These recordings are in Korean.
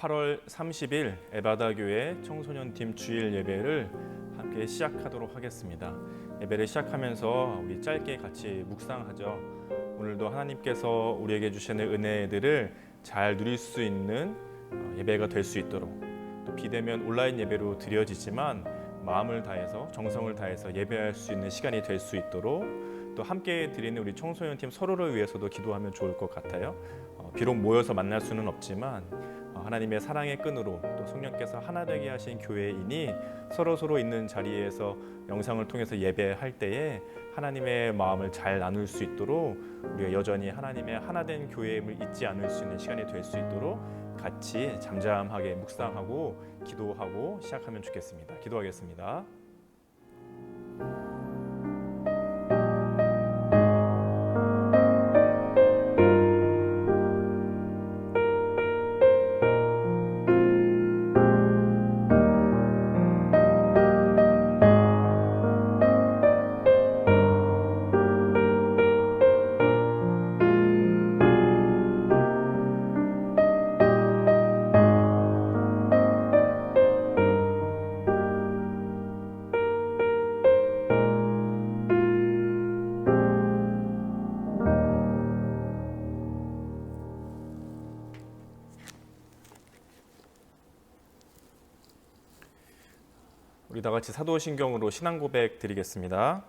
8월 30일 에바다 교회 청소년팀 주일 예배를 함께 시작하도록 하겠습니다. 예배를 시작하면서 우리 짧게 같이 묵상하죠. 오늘도 하나님께서 우리에게 주시는 은혜들을 잘 누릴 수 있는 예배가 될 수 있도록, 또 비대면 온라인 예배로 드려지지만 마음을 다해서 정성을 다해서 예배할 수 있는 시간이 될 수 있도록, 또 함께 드리는 우리 청소년팀 서로를 위해서도 기도하면 좋을 것 같아요. 비록 모여서 만날 수는 없지만 하나님의 사랑의 끈으로 또 성령께서 하나 되게 하신 교회이니 서로 있는 자리에서 영상을 통해서 예배할 때에 하나님의 마음을 잘 나눌 수 있도록, 우리가 여전히 하나님의 하나된 교회임을 잊지 않을 수 있는 시간이 될 수 있도록 같이 잠잠하게 묵상하고 기도하고 시작하면 좋겠습니다. 기도하겠습니다. 우리 다 같이 사도신경으로 신앙 고백 드리겠습니다.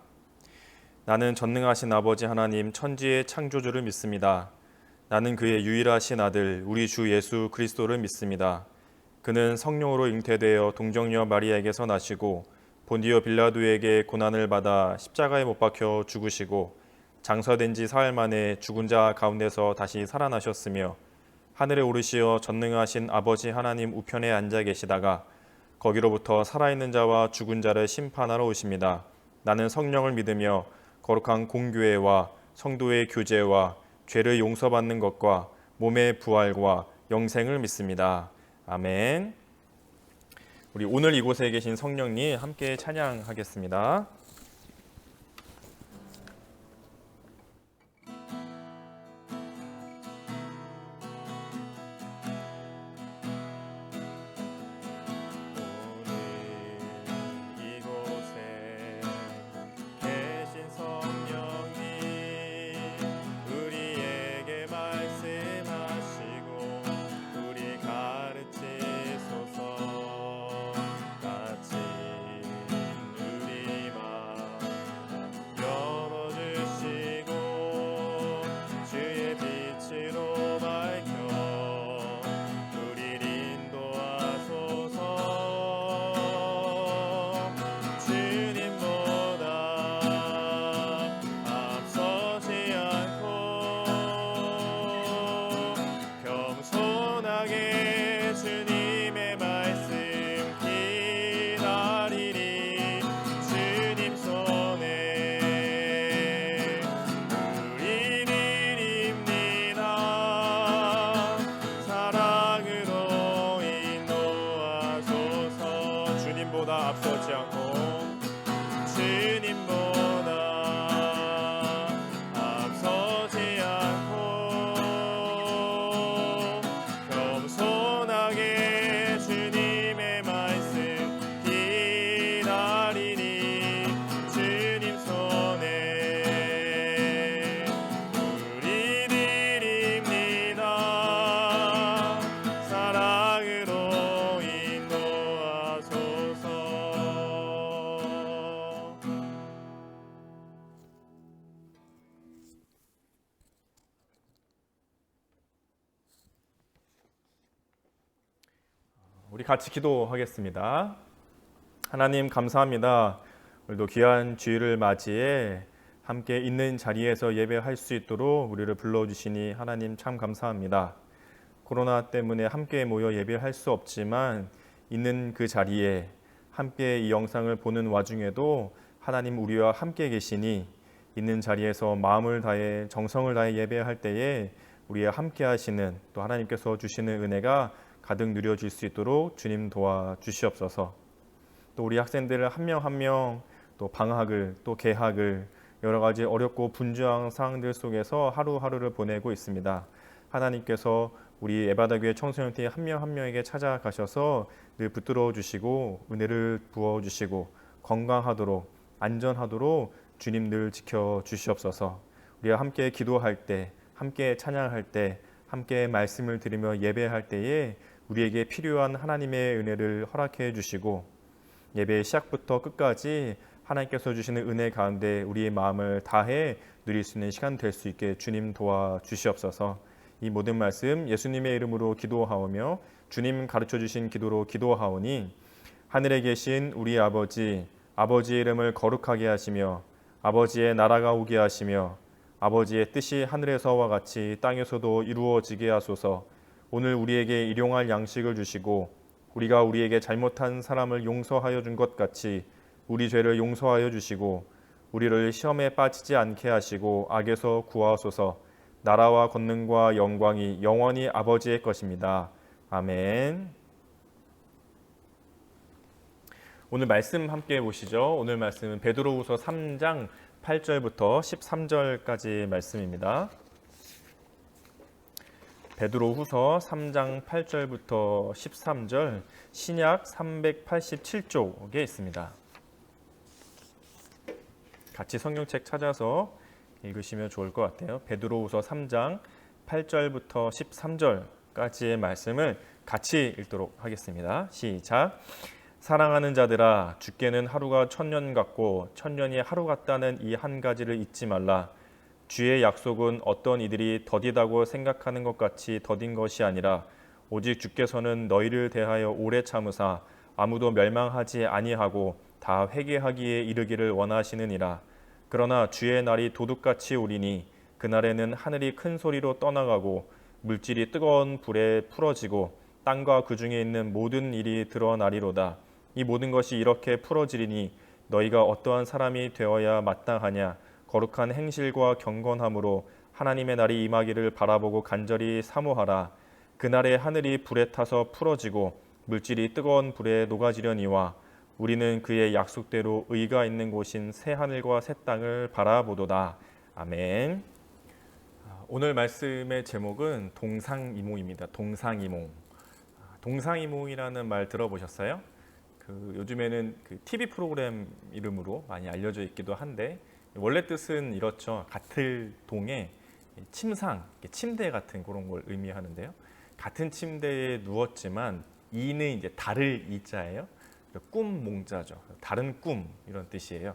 나는 전능하신 아버지 하나님 천지의 창조주를 믿습니다. 나는 그의 유일하신 아들 우리 주 예수 그리스도를 믿습니다. 그는 성령으로 잉태되어 동정녀 마리아에게서 나시고 본디오 빌라도에게 고난을 받아 십자가에 못 박혀 죽으시고 장사된 지 사흘 만에 죽은 자 가운데서 다시 살아나셨으며 하늘에 오르시어 전능하신 아버지 하나님 우편에 앉아 계시다가 거기로부터 살아있는 자와 죽은 자를 심판하러 오십니다. 나는 성령을 믿으며 거룩한 공교회와 성도의 교제와 죄를 용서받는 것과 몸의 부활과 영생을 믿습니다. 아멘. 우리 오늘 이곳에 계신 성령님 함께 찬양하겠습니다. 앞서지 않고 주님보다 앞서지 않고 겸손하게 주님의 말씀 기다리니 주님 손에 우리 드립니다. 사랑으로 인도하소서. 우리 같이 기도하겠습니다. 하나님 감사합니다. 오늘도 귀한 주일을 맞이해 함께 있는 자리에서 예배할 수 있도록 우리를 불러주시니 하나님 참 감사합니다. 코로나 때문에 함께 모여 예배할 수 없지만 있는 그 자리에 함께 이 영상을 보는 와중에도 하나님 우리와 함께 계시니 있는 자리에서 마음을 다해 정성을 다해 예배할 때에 우리와 함께 하시는, 또 하나님께서 주시는 은혜가 가득 누려질 수 있도록 주님 도와주시옵소서. 또 우리 학생들을 한 명 한 명 또 방학을 또 개학을 여러 가지 어렵고 분주한 상황들 속에서 하루하루를 보내고 있습니다. 하나님께서 우리 에바다교회 청소년팀 한 명 한 명에게 찾아가셔서 늘 붙들어 주시고 은혜를 부어 주시고 건강하도록 안전하도록 주님 늘 지켜 주시옵소서. 우리가 함께 기도할 때, 함께 찬양할 때, 함께 말씀을 드리며 예배할 때에 우리에게 필요한 하나님의 은혜를 허락해 주시고 예배 시작부터 끝까지 하나님께서 주시는 은혜 가운데 우리의 마음을 다해 누릴 수 있는 시간 될 수 있게 주님 도와 주시옵소서. 이 모든 말씀 예수님의 이름으로 기도하오며 주님 가르쳐 주신 기도로 기도하오니 하늘에 계신 우리 아버지, 아버지의 이름을 거룩하게 하시며 아버지의 나라가 오게 하시며 아버지의 뜻이 하늘에서와 같이 땅에서도 이루어지게 하소서. 오늘 우리에게 일용할 양식을 주시고 우리가 우리에게 잘못한 사람을 용서하여 준 것 같이 우리 죄를 용서하여 주시고 우리를 시험에 빠지지 않게 하시고 악에서 구하소서. 나라와 권능과 영광이 영원히 아버지의 것입니다. 아멘. 오늘 말씀 함께 보시죠. 오늘 말씀은 베드로후서 3장 8절부터 13절까지 말씀입니다. 베드로후서 3장 8절부터 13절 신약 387쪽에 있습니다. 같이 성경책 찾아서 읽으시면 좋을 것 같아요. 베드로후서 3장 8절부터 13절까지의 말씀을 같이 읽도록 하겠습니다. 시작. 사랑하는 자들아, 주께는 하루가 천년 같고 천년이 하루 같다는 이 한 가지를 잊지 말라. 주의 약속은 어떤 이들이 더디다고 생각하는 것 같이 더딘 것이 아니라 오직 주께서는 너희를 대하여 오래 참으사 아무도 멸망하지 아니하고 다 회개하기에 이르기를 원하시느니라. 그러나 주의 날이 도둑같이 오리니 그날에는 하늘이 큰 소리로 떠나가고 물질이 뜨거운 불에 풀어지고 땅과 그 중에 있는 모든 일이 드러나리로다. 이 모든 것이 이렇게 풀어지리니 너희가 어떠한 사람이 되어야 마땅하냐. 거룩한 행실과 경건함으로 하나님의 날이 임하기를 바라보고 간절히 사모하라. 그날에 하늘이 불에 타서 풀어지고 물질이 뜨거운 불에 녹아지려니와 우리는 그의 약속대로 의가 있는 곳인 새 하늘과 새 땅을 바라보도다. 아멘. 오늘 말씀의 제목은 동상이몽입니다. 동상이몽. 동상이몽이라는 말 들어보셨어요? 요즘에는 TV 프로그램 이름으로 많이 알려져 있기도 한데 원래 뜻은 이렇죠. 같은 동에 침상, 침대 같은 그런 걸 의미하는데요. 같은 침대에 누웠지만 이는 이제 다를 이자예요. 꿈 몽자죠. 다른 꿈 이런 뜻이에요.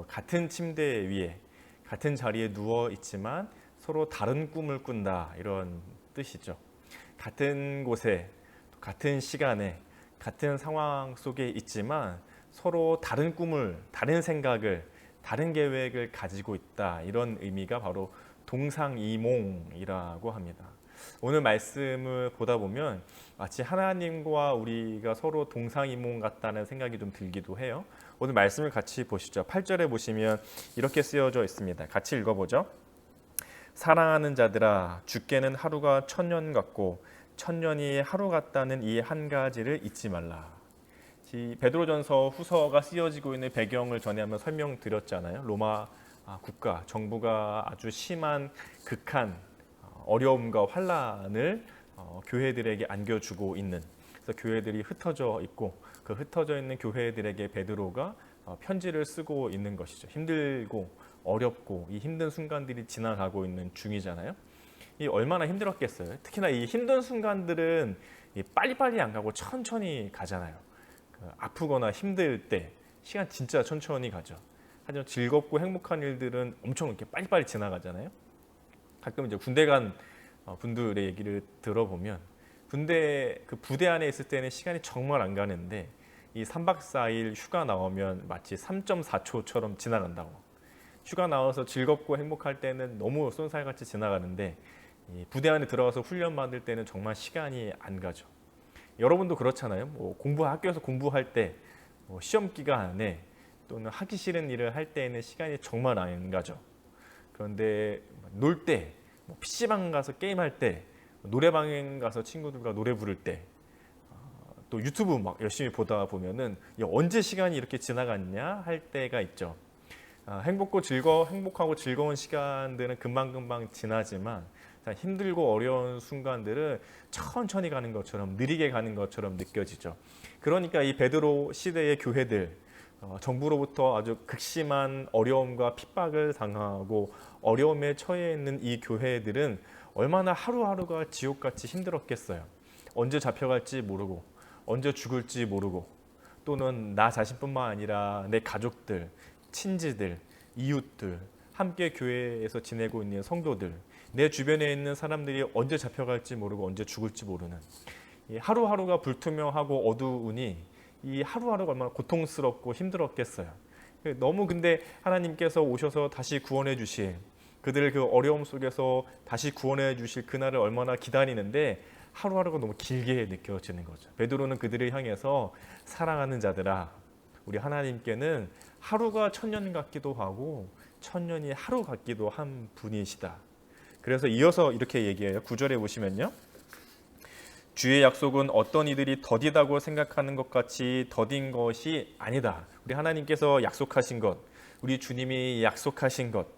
같은 침대 위에 같은 자리에 누워 있지만 서로 다른 꿈을 꾼다 이런 뜻이죠. 같은 곳에 같은 시간에 같은 상황 속에 있지만 서로 다른 꿈을, 다른 생각을, 다른 계획을 가지고 있다 이런 의미가 바로 동상이몽이라고 합니다. 오늘 말씀을 보다 보면 마치 하나님과 우리가 서로 동상이몽 같다는 생각이 좀 들기도 해요. 오늘 말씀을 같이 보시죠. 8절에 보시면 이렇게 쓰여져 있습니다. 같이 읽어보죠. 사랑하는 자들아, 주께는 하루가 천년 같고 천년이 하루 같다는 이 한 가지를 잊지 말라. 베드로전서 후서가 쓰여지고 있는 배경을 전에 한번 설명드렸잖아요. 로마 국가 정부가 아주 심한 극한 어려움과 환란을 교회들에게 안겨주고 있는, 그래서 교회들이 흩어져 있고 그 흩어져 있는 교회들에게 베드로가 편지를 쓰고 있는 것이죠. 힘들고 어렵고 이 힘든 순간들이 지나가고 있는 중이잖아요. 이 얼마나 힘들었겠어요. 특히나 이 힘든 순간들은 빨리빨리 안 가고 천천히 가잖아요. 아프거나 힘들 때 시간 진짜 천천히 가죠. 하지만 즐겁고 행복한 일들은 엄청 이렇게 빨리빨리 지나가잖아요. 가끔 이제 군대 간 분들의 얘기를 들어보면 군대 그 부대 안에 있을 때는 시간이 정말 안 가는데 이 3박 4일 휴가 나오면 마치 3.4초처럼 지나간다고. 휴가 나와서 즐겁고 행복할 때는 너무 쏜살같이 지나가는데 이 부대 안에 들어가서 훈련 받을 때는 정말 시간이 안 가죠. 여러분도 그렇잖아요. 학교에서 공부할 때 시험 기간에 또는 하기 싫은 일을 할 때에는 시간이 정말 안 가죠. 그런데 놀 때, PC방 가서 게임할 때, 노래방에 가서 친구들과 노래 부를 때, 또 유튜브 막 열심히 보다 보면은 언제 시간이 이렇게 지나갔냐 할 때가 있죠. 행복하고 즐거운 시간들은 금방금방 지나지만 자, 힘들고 어려운 순간들은 천천히 가는 것처럼 느리게 가는 것처럼 느껴지죠. 그러니까 이 베드로 시대의 교회들 정부로부터 아주 극심한 어려움과 핍박을 당하고 어려움에 처해 있는 이 교회들은 얼마나 하루하루가 지옥같이 힘들었겠어요. 언제 잡혀갈지 모르고 언제 죽을지 모르고 또는 나 자신뿐만 아니라 내 가족들, 친지들, 이웃들, 함께 교회에서 지내고 있는 성도들, 내 주변에 있는 사람들이 언제 잡혀갈지 모르고 언제 죽을지 모르는 이 하루하루가 불투명하고 어두우니 이 하루하루가 얼마나 고통스럽고 힘들었겠어요. 너무 근데 하나님께서 오셔서 다시 구원해 주실 그들을 그 어려움 속에서 다시 구원해 주실 그날을 얼마나 기다리는데 하루하루가 너무 길게 느껴지는 거죠. 베드로는 그들을 향해서 사랑하는 자들아, 우리 하나님께는 하루가 천년 같기도 하고 천년이 하루 같기도 한 분이시다. 그래서 이어서 이렇게 얘기해요. 9절에 보시면요. 주의 약속은 어떤 이들이 더디다고 생각하는 것 같이 더딘 것이 아니다. 우리 하나님께서 약속하신 것, 우리 주님이 약속하신 것,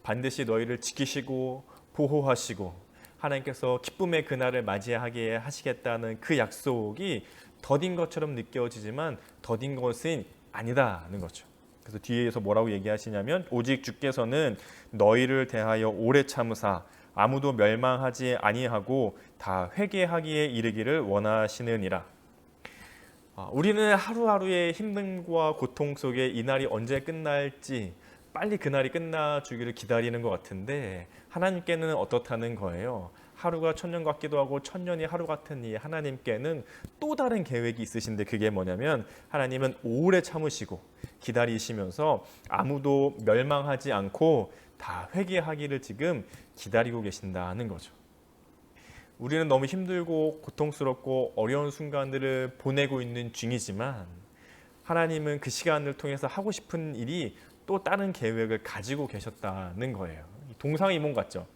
반드시 너희를 지키시고 보호하시고 하나님께서 기쁨의 그날을 맞이하게 하시겠다는 그 약속이 더딘 것처럼 느껴지지만 더딘 것은 아니다는 거죠. 그래서 뒤에서 뭐라고 얘기하시냐면 오직 주께서는 너희를 대하여 오래 참으사 아무도 멸망하지 아니하고 다 회개하기에 이르기를 원하시느니라. 우리는 하루하루의 힘듦과 고통 속에 이 날이 언제 끝날지 빨리 그날이 끝나주기를 기다리는 것 같은데 하나님께는 어떻다는 거예요. 하루가 천년 같기도 하고 천년이 하루 같은 이 하나님께는 또 다른 계획이 있으신데 그게 뭐냐면 하나님은 오래 참으시고 기다리시면서 아무도 멸망하지 않고 다 회개하기를 지금 기다리고 계신다는 거죠. 우리는 너무 힘들고 고통스럽고 어려운 순간들을 보내고 있는 중이지만 하나님은 그 시간을 통해서 하고 싶은 일이 또 다른 계획을 가지고 계셨다는 거예요. 동상이몽 같죠.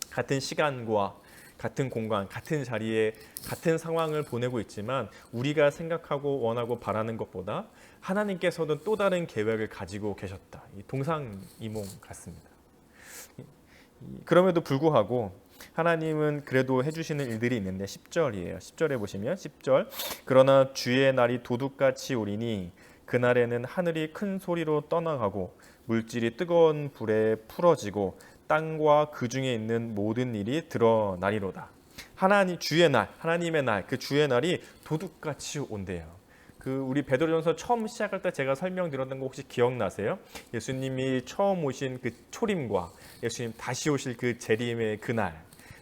같은 시간과 같은 공간, 같은 자리에 같은 상황을 보내고 있지만 우리가 생각하고 원하고 바라는 것보다 하나님께서는 또 다른 계획을 가지고 계셨다. 동상이몽 같습니다. 그럼에도 불구하고 하나님은 그래도 해주시는 일들이 있는데 10절이에요. 10절에 보시면 10절 그러나 주의 날이 도둑같이 오리니 그날에는 하늘이 큰 소리로 떠나가고 물질이 뜨거운 불에 풀어지고 땅과 그 중에 있는 모든 일이 드러나리로다. 하나님 주의 날, 하나님의 날, 그 주의 날이 도둑같이 온대요. 그 우리 베드로전서 처음 시작할 때 제가 설명드렸던 거 혹시 기억나세요? 예수님이 처음 오신 그 초림과 예수님 다시 오실 그 재림의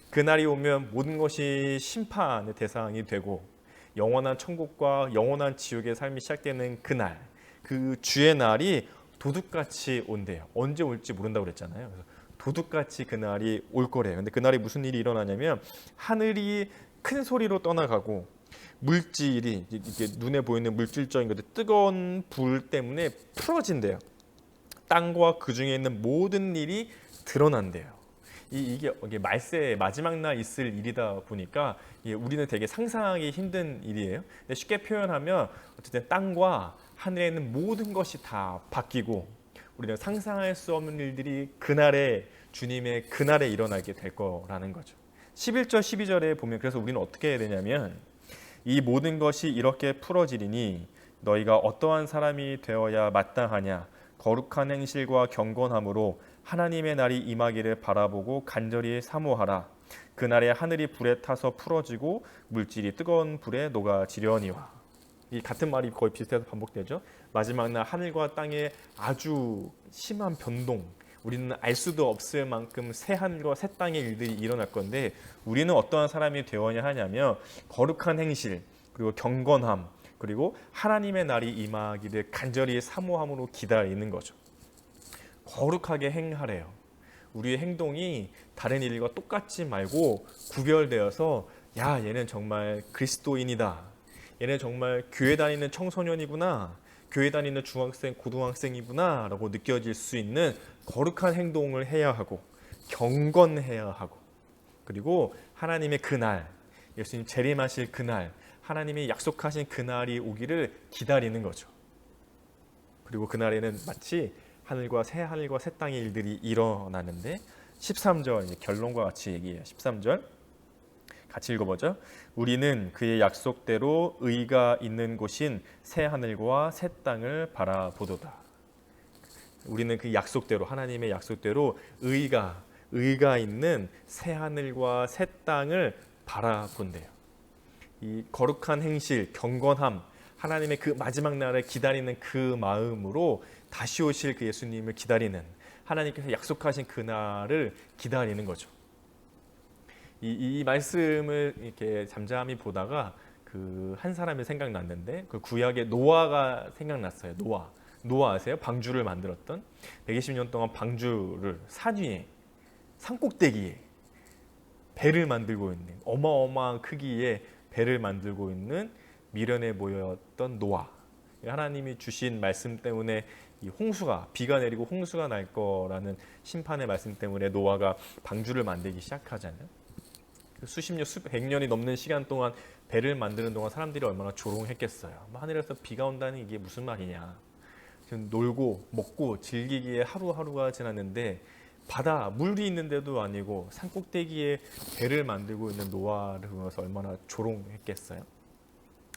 그날이 오면 모든 것이 심판의 대상이 되고 영원한 천국과 영원한 지옥의 삶이 시작되는 그날, 그 주의 날이 도둑같이 온대요. 언제 올지 모른다고 그랬잖아요. 그래서 도둑같이 그날이 올 거래요. 근데 그날이 무슨 일이 일어나냐면 하늘이 큰 소리로 떠나가고 물질이 이게 눈에 보이는 물질적인 것들 뜨거운 불 때문에 풀어진대요. 땅과 그 중에 있는 모든 일이 드러난대요. 이게 말세 마지막 날 있을 일이다 보니까 우리는 되게 상상하기 힘든 일이에요. 근데 쉽게 표현하면 어쨌든 땅과 하늘에 있는 모든 것이 다 바뀌고 우리는 상상할 수 없는 일들이 그날에 주님의 그날에 일어나게 될 거라는 거죠. 11절 12절에 보면 그래서 우리는 어떻게 해야 되냐면 이 모든 것이 이렇게 풀어지리니 너희가 어떠한 사람이 되어야 마땅하냐 거룩한 행실과 경건함으로 하나님의 날이 임하기를 바라보고 간절히 사모하라. 그날에 하늘이 불에 타서 풀어지고 물질이 뜨거운 불에 녹아지려니와. 이 같은 말이 거의 비슷해서 반복되죠. 마지막 날 하늘과 땅의 아주 심한 변동, 우리는 알 수도 없을 만큼 새 하늘과 새 땅의 일들이 일어날 건데 우리는 어떠한 사람이 되어야 하냐면 거룩한 행실 그리고 경건함 그리고 하나님의 날이 임하기를 간절히 사모함으로 기다리는 거죠. 거룩하게 행하래요. 우리의 행동이 다른 일과 똑같지 말고 구별되어서 야 얘는 정말 그리스도인이다. 얘는 정말 교회 다니는 청소년이구나. 교회 다니는 중학생, 고등학생이구나 라고 느껴질 수 있는 거룩한 행동을 해야 하고 경건해야 하고 그리고 하나님의 그날, 예수님 재림하실 그날, 하나님이 약속하신 그날이 오기를 기다리는 거죠. 그리고 그날에는 마치 하늘과 새 땅의 일들이 일어나는데 13절 이제 결론과 같이 얘기해요. 13절 같이 읽어보죠. 우리는 그의 약속대로 의가 있는 곳인 새 하늘과 새 땅을 바라보도다. 우리는 그 약속대로 하나님의 약속대로 의가 있는 새 하늘과 새 땅을 바라본대요. 이 거룩한 행실, 경건함, 하나님의 그 마지막 날을 기다리는 그 마음으로 다시 오실 그 예수님을 기다리는, 하나님께서 약속하신 그 날을 기다리는 거죠. 이 말씀을 이렇게 잠잠히 보다가 그 한 사람이 생각났는데, 그 구약의 노아가 생각났어요. 노아 아세요? 방주를 만들었던, 120년 동안 방주를 산 위에, 산 꼭대기에 배를 만들고 있는, 어마어마한 크기의 배를 만들고 있는 미련해 보였던 노아. 하나님이 주신 말씀 때문에 이 홍수가, 비가 내리고 홍수가 날 거라는 심판의 말씀 때문에 노아가 방주를 만들기 시작하잖아요. 수십 년, 수백 년이 넘는 시간 동안 배를 만드는 동안 사람들이 얼마나 조롱했겠어요. 하늘에서 비가 온다는 이게 무슨 말이냐. 놀고 먹고 즐기기에 하루하루가 지났는데 바다, 물이 있는데도 아니고 산꼭대기에 배를 만들고 있는 노아를 보면서 얼마나 조롱했겠어요.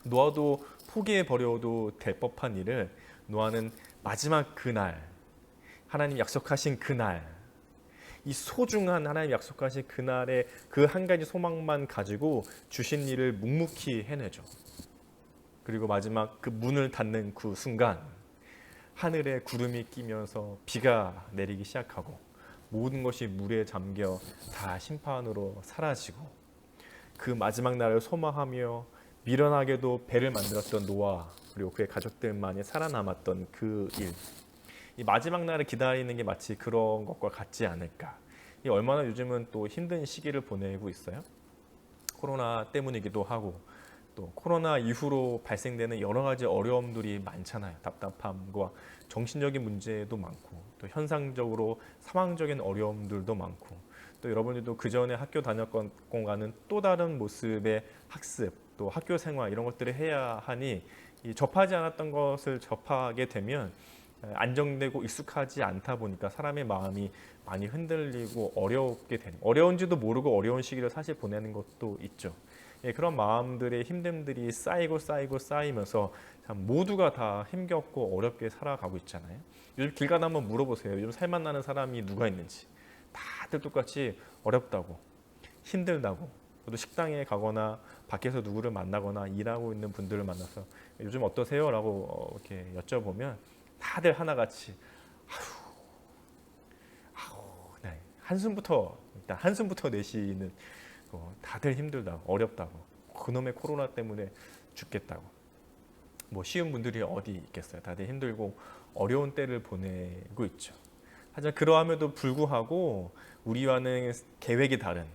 노아도 포기해버려도 될 법한 일을 노아는 마지막 그날, 하나님 약속하신 그날, 이 소중한 하나님 약속하신 그날의 그 한 가지 소망만 가지고 주신 일을 묵묵히 해내죠. 그리고 마지막 그 문을 닫는 그 순간 하늘에 구름이 끼면서 비가 내리기 시작하고 모든 것이 물에 잠겨 다 심판으로 사라지고, 그 마지막 날을 소망하며 미련하게도 배를 만들었던 노아 그리고 그의 가족들만이 살아남았던 그 일, 이 마지막 날을 기다리는 게 마치 그런 것과 같지 않을까. 이 얼마나 요즘은 또 힘든 시기를 보내고 있어요. 코로나 때문이기도 하고 또 코로나 이후로 발생되는 여러 가지 어려움들이 많잖아요. 답답함과 정신적인 문제도 많고 또 현상적으로 상황적인 어려움들도 많고, 또 여러분들도 그 전에 학교 다녔건가는 또 다른 모습의 학습, 또 학교 생활 이런 것들을 해야 하니 이 접하지 않았던 것을 접하게 되면 안정되고 익숙하지 않다 보니까 사람의 마음이 많이 흔들리고 어렵게 되는, 어려운지도 모르고 어려운 시기를 사실 보내는 것도 있죠. 그런 마음들의 힘듦들이 쌓이면서 참 모두가 다 힘겹고 어렵게 살아가고 있잖아요. 요즘 길 가다 한번 물어보세요. 요즘 살만 나는 사람이 누가 있는지. 다들 똑같이 어렵다고, 힘들다고, 또 식당에 가거나 밖에서 누구를 만나거나 일하고 있는 분들을 만나서 요즘 어떠세요? 라고 이렇게 여쭤보면 다들 하나같이 네, 일단 한숨부터 내쉬는, 다들 힘들다고, 어렵다고, 그놈의 코로나 때문에 죽겠다고. 뭐 쉬운 분들이 어디 있겠어요. 다들 힘들고 어려운 때를 보내고 있죠. 하지만 그러함에도 불구하고 우리와는 계획이 다른,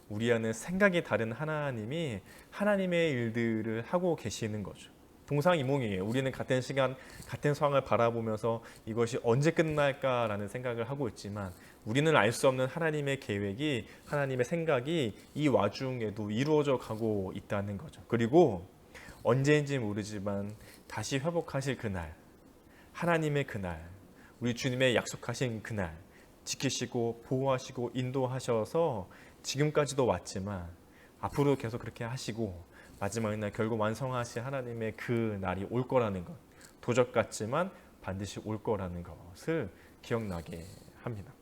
우리와는 생각이 다른 하나님이 하나님의 일들을 하고 계시는 거죠. 동상이몽이에요. 우리는 같은 시간, 같은 상황을 바라보면서 이것이 언제 끝날까라는 생각을 하고 있지만 우리는 알 수 없는 하나님의 계획이, 하나님의 생각이 이 와중에도 이루어져 가고 있다는 거죠. 그리고 언제인지 모르지만 다시 회복하실 그날, 하나님의 그날, 우리 주님의 약속하신 그날 지키시고 보호하시고 인도하셔서 지금까지도 왔지만 앞으로 계속 그렇게 하시고 마지막 날 결국 완성하실 하나님의 그 날이 올 거라는 것, 도적 같지만 반드시 올 거라는 것을 기억나게 합니다.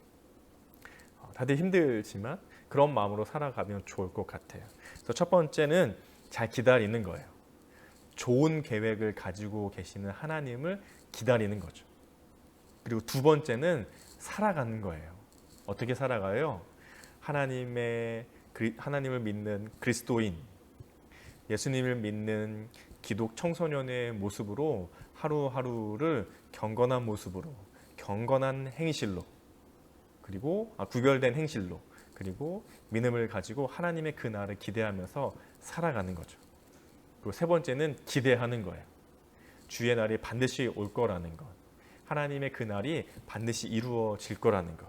다들 힘들지만 그런 마음으로 살아가면 좋을 것 같아요. 그래서 첫 번째는 잘 기다리는 거예요. 좋은 계획을 가지고 계시는 하나님을 기다리는 거죠. 그리고 두 번째는 살아가는 거예요. 어떻게 살아가요? 하나님을 믿는 그리스도인, 예수님을 믿는 기독 청소년의 모습으로 하루하루를 경건한 모습으로, 경건한 행실로, 그리고 구별된 행실로, 그리고 믿음을 가지고 하나님의 그 날을 기대하면서 살아가는 거죠. 그리고 세 번째는 기대하는 거예요. 주의 날이 반드시 올 거라는 것, 하나님의 그 날이 반드시 이루어질 거라는 것.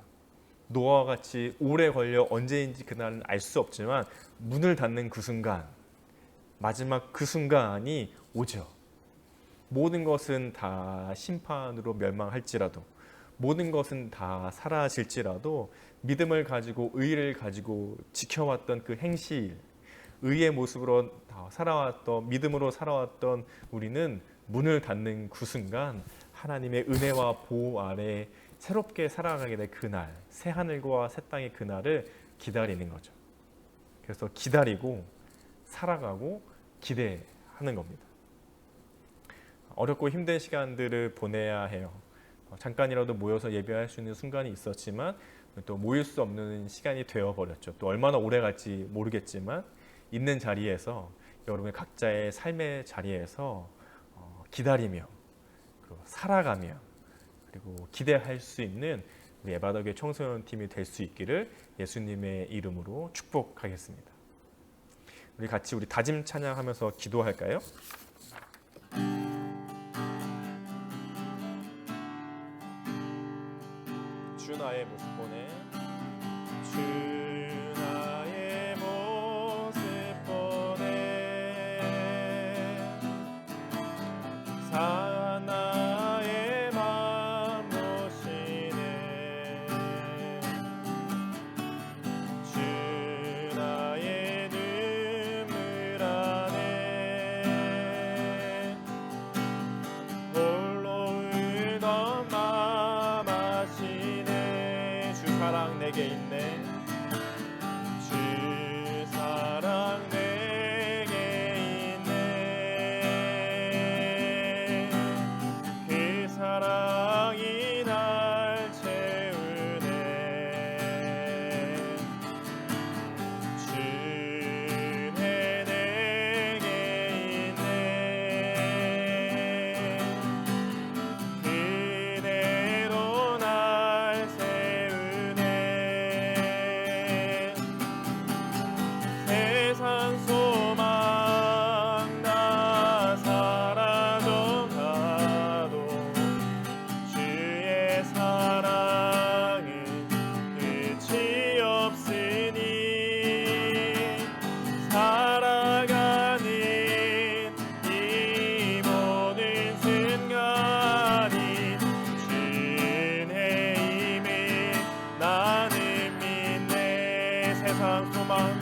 노아와 같이 오래 걸려 언제인지 그날은 알 수 없지만 문을 닫는 그 순간, 마지막 그 순간이 오죠. 모든 것은 다 심판으로 멸망할지라도, 모든 것은 다 사라질지라도 믿음을 가지고 의를 가지고 지켜왔던 그 행실, 의의 모습으로 살아왔던, 믿음으로 살아왔던 우리는 문을 닫는 그 순간 하나님의 은혜와 보호 아래 새롭게 살아가게 될 그날, 새 하늘과 새 땅의 그날을 기다리는 거죠. 그래서 기다리고 살아가고 기대하는 겁니다. 어렵고 힘든 시간들을 보내야 해요. 잠깐이라도 모여서 예배할 수 있는 순간이 있었지만 또 모일 수 없는 시간이 되어버렸죠. 또 얼마나 오래 갈지 모르겠지만 있는 자리에서, 여러분의 각자의 삶의 자리에서 기다리며 살아가며 그리고 기대할 수 있는 우리 에바다교회 청소년 팀이 될 수 있기를 예수님의 이름으로 축복하겠습니다. 우리 같이 우리 다짐 찬양하면서 기도할까요? 주 나의 모습 보내, 주 나의 모습 보내 나의 맘 모시네 주 나의 눈물 안에 홀로 울던 맘 아시네 주 사랑 내게 있네 주 사랑 내게 있네 그 사랑이 날 채우네 주는 내게 있네 그대로 날 세우네 세상 소망 다 사라져 가도 주의 사랑은 끝이 없으니 살아가는 이 모든 순간이 주의 힘을 나는 믿네 세상 소망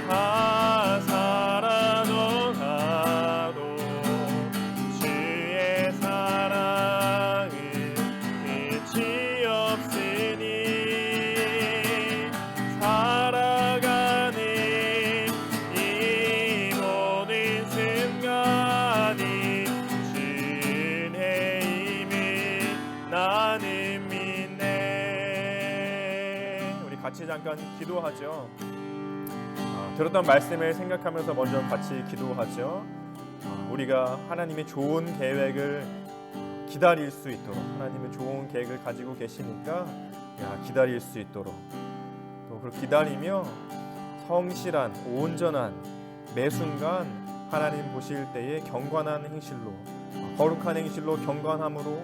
다 사라져 가도 주의 사랑은 끝이 없으니 살아가는 이 모든 순간이 주의 힘을 나는 믿네. 우리 같이 잠깐 기도하죠. 들었던 말씀을 생각하면서 먼저 같이 기도하죠. 우리가 하나님의 좋은 계획을 기다릴 수 있도록, 하나님의 좋은 계획을 가지고 계시니까 기다릴 수 있도록, 또 그걸 기다리며 성실한 온전한 매 순간 하나님 보실 때에 경건한 행실로, 거룩한 행실로 경건함으로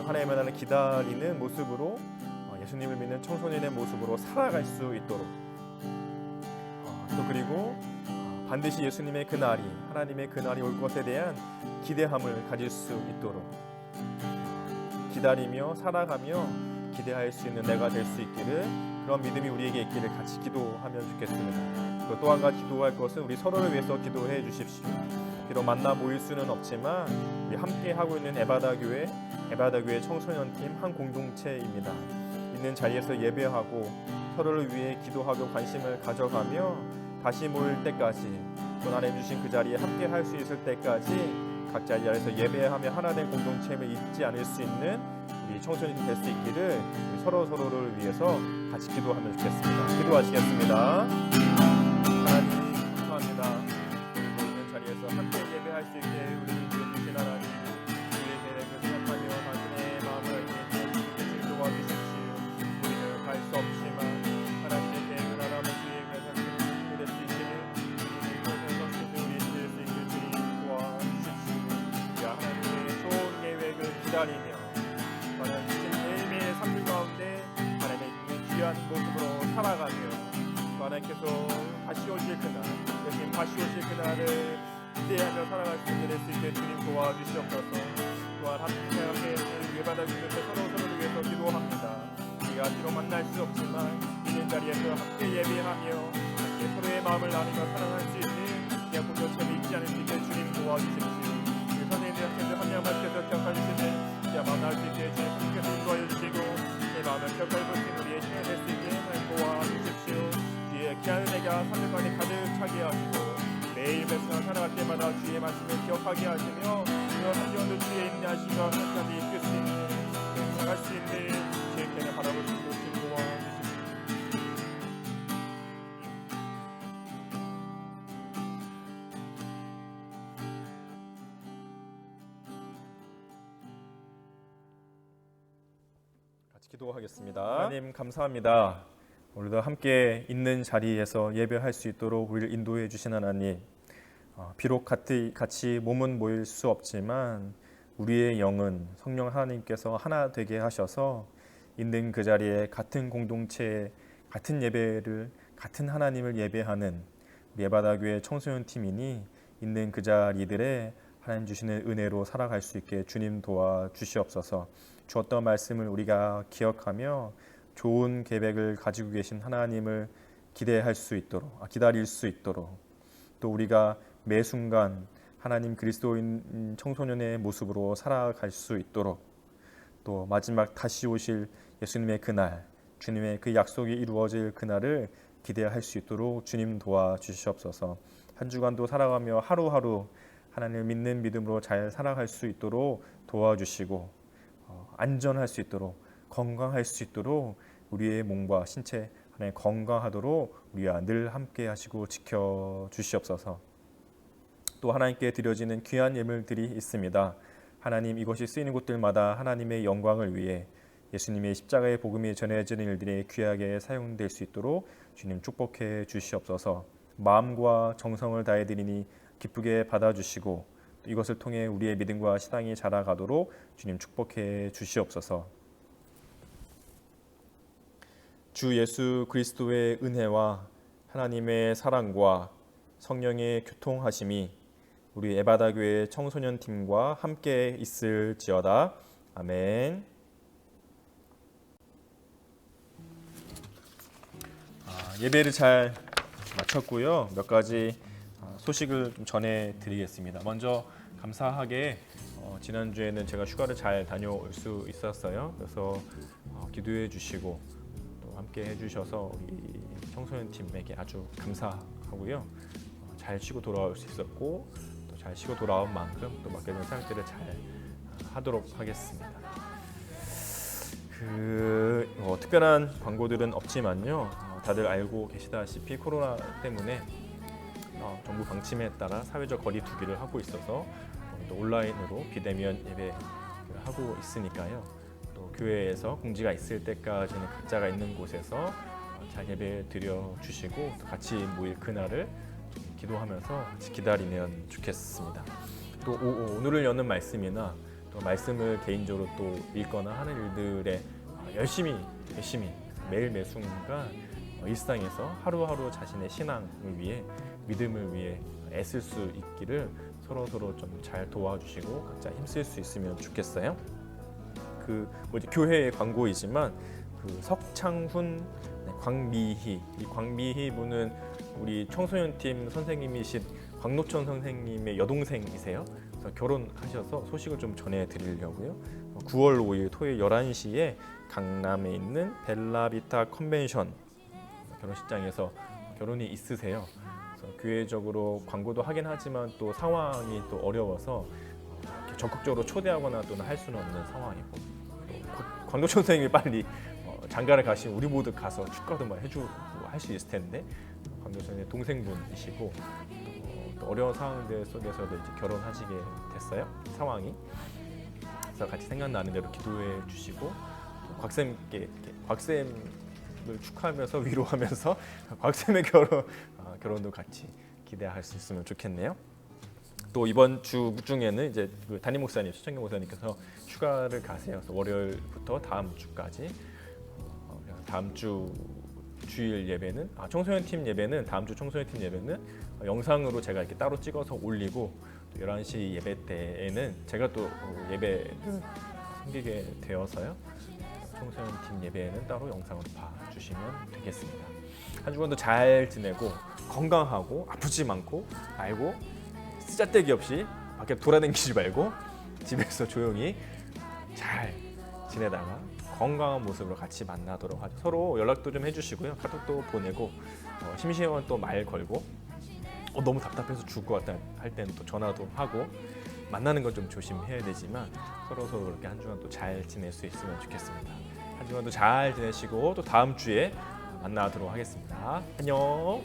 하나님의 나라를 기다리는 모습으로, 예수님을 믿는 청소년의 모습으로 살아갈 수 있도록, 또 그리고 반드시 예수님의 그날이, 하나님의 그날이 올 것에 대한 기대함을 가질 수 있도록 기다리며 살아가며 기대할 수 있는 내가 될 수 있기를, 그런 믿음이 우리에게 있기를 같이 기도하면 좋겠습니다. 또 한 가지 기도할 것은 우리 서로를 위해서 기도해 주십시오. 비록 만나 모일 수는 없지만 우리 함께 하고 있는 에바다교회 청소년팀 한 공동체입니다. 있는 자리에서 예배하고 서로를 위해 기도하고 관심을 가져가며 다시 모일 때까지, 또 하나님 주신 그 자리에 함께 할 수 있을 때까지 각자 자리에서 예배하며 하나된 공동체임을 잊지 않을 수 있는 우리 청소년이 될 수 있기를 우리 서로를 위해서 같이 기도하면 좋겠습니다. 기도하시겠습니다. 하나님 감사합니다. 그리고 있는 자리에서 함께 예배할 수 있게 우리를 주신 하나님, 우리의 계획을 생각하며 당신의 마음을 알게 도와주십시오. 우리는 갈 수 없지만 하나님의 계획을 알아보고 주의 계획을 될 수 있기를, 이곳에서 우리 될 수 있기를 주님 도와주십시오. 하나님의 좋은 계획을 기다리며 하나님 주신 매일매일 삶 가운데 하나님의 귀한 모습으로 살아가며 하나님께서 다시 오실 그날, 예수님 다시 오실 그날을 기대하며 살아갈 수 있게 될 수 있게 주님 도와주시옵소서. 또한 함께 예배받은 교회 서로를 위해서 기도합니다. 우리가 비록 만날 수 없지만 있는 자리에서 함께 예배하며 함께 서로의 마음을 나누며 사랑할 수 있는 그냥 공동체를 잊지 않을 수 있게 주님 도와주십시오. 우리 선생님들 학생들 한 명만 께서 기억하시는 만날 수 있게 주님 함께서 인도하여 주시고 내 마음을 기억할 수 있는 우리의 시간이 될 수 있게 도와주십시오. 뒤에 귀한 은혜가 3년간에 가득 차게 하시고 매일 매순간 살아갈 때마다 주의 말씀을 기억하게 하시며 그런 한정도 주의 인내하시며 끝까지 이끌 수 있는 나갈 수 있는 주의 은혜를 바라볼 수 있도록 주님 도와주십시오. 같이 기도하겠습니다. 하나님 감사합니다. 오늘도 함께 있는 자리에서 예배할 수 있도록 우리를 인도해 주신 하나님, 비록 같이 몸은 모일 수 없지만 우리의 영은 성령 하나님께서 하나 되게 하셔서 있는 그 자리에 같은 공동체에 같은 예배를 같은 하나님을 예배하는 예바다교회 청소년 팀이니 있는 그 자리들에 하나님 주시는 은혜로 살아갈 수 있게 주님 도와주시옵소서. 주었던 말씀을 우리가 기억하며 좋은 계획을 가지고 계신 하나님을 기대할 수 있도록, 기다릴 수 있도록, 또 우리가 매 순간 하나님 그리스도인 청소년의 모습으로 살아갈 수 있도록, 또 마지막 다시 오실 예수님의 그날, 주님의 그 약속이 이루어질 그날을 기대할 수 있도록 주님 도와주시옵소서. 한 주간도 살아가며 하루하루 하나님을 믿는 믿음으로 잘 살아갈 수 있도록 도와주시고, 안전할 수 있도록, 건강할 수 있도록 우리의 몸과 신체 하나님 건강하도록 우리와 늘 함께 하시고 지켜 주시옵소서. 또 하나님께 드려지는 귀한 예물들이 있습니다. 하나님, 이것이 쓰이는 곳들마다 하나님의 영광을 위해 예수님의 십자가의 복음이 전해지는 일들이 귀하게 사용될 수 있도록 주님 축복해 주시옵소서. 마음과 정성을 다해 드리니 기쁘게 받아주시고 이것을 통해 우리의 믿음과 신앙이 자라가도록 주님 축복해 주시옵소서. 주 예수 그리스도의 은혜와 하나님의 사랑과 성령의 교통하심이 우리 에바다교회 청소년 팀과 함께 있을지어다. 아멘. 예배를 잘 마쳤고요. 몇 가지 소식을 좀 전해드리겠습니다. 먼저 감사하게 지난주에는 제가 휴가를 잘 다녀올 수 있었어요. 그래서 기도해 주시고 또 함께 해주셔서 우리 청소년 팀에게 아주 감사하고요. 잘 쉬고 돌아올 수 있었고 또 잘 쉬고 돌아온 만큼 또 맡겨진 사역들을 잘 하도록 하겠습니다. 특별한 광고들은 없지만요. 다들 알고 계시다시피 코로나 때문에 정부 방침에 따라 사회적 거리 두기를 하고 있어서 또 온라인으로 비대면 예배를 하고 있으니까요. 또 교회에서 공지가 있을 때까지는 각자가 있는 곳에서 잘 예배 드려 주시고 또 같이 모일 그날을 기도하면서 같이 기다리면 좋겠습니다. 또 오늘을 여는 말씀이나 또 말씀을 개인적으로 또 읽거나 하는 일들에 열심히 매일 매 순간 일상에서 하루하루 자신의 신앙을 위해 믿음을 위해 애쓸 수 있기를 서로 좀 잘 도와주시고 각자 힘쓸 수 있으면 좋겠어요. 교회의 광고이지만 석창훈, 광미희, 이 광미희 분은 우리 청소년팀 선생님이신 광노천 선생님의 여동생이세요. 그래서 결혼하셔서 소식을 좀 전해드리려고요. 9월 5일 토요일 11시에 강남에 있는 벨라비타 컨벤션 결혼식장에서 결혼이 있으세요. 그래서 교회적으로 광고도 하긴 하지만 또 상황이 또 어려워서 적극적으로 초대하거나 또는 할 수는 없는 상황이고, 또 광노천 선생님이 빨리 장가를 가시면 우리 모두 가서 축가도 막 해주고 할 수 있을 텐데 광노천 선생님 동생분이시고 또 어려운 상황들 속에서도 이제 결혼하시게 됐어요. 상황이. 그래서 같이 생각나는 대로 기도해 주시고 곽쌤께 곽쌤을 축하하면서 위로하면서 곽쌤의 결혼도 같이 기대할 수 있으면 좋겠네요. 또 이번 주 중에는 이제 담임 목사님, 최창경 목사님께서 휴가를 가세요. 그래서 월요일부터 다음 주까지 다음 주 주일 예배는 청소년 팀 예배는 다음 주 청소년 팀 예배는 영상으로 제가 이렇게 따로 찍어서 올리고 또 11시 예배 때에는 제가 또 예배를 섬기게 되어서요. 청소년팀 예배는 따로 영상으로 봐주시면 되겠습니다. 한 주간도 잘 지내고 건강하고 아프지 않고 말고 쓰잘데기 없이 밖에 돌아다니지 말고 집에서 조용히 잘 지내다가 건강한 모습으로 같이 만나도록 하죠. 서로 연락도 좀 해주시고요. 카톡도 보내고 심심하면 또 말 걸고 너무 답답해서 죽을 것 같다 할 때는 또 전화도 하고 만나는 건 좀 조심해야 되지만 서로 그렇게 한 주간 또 잘 지낼 수 있으면 좋겠습니다. 한 주간도 잘 지내시고 또 다음 주에 만나도록 하겠습니다. 안녕.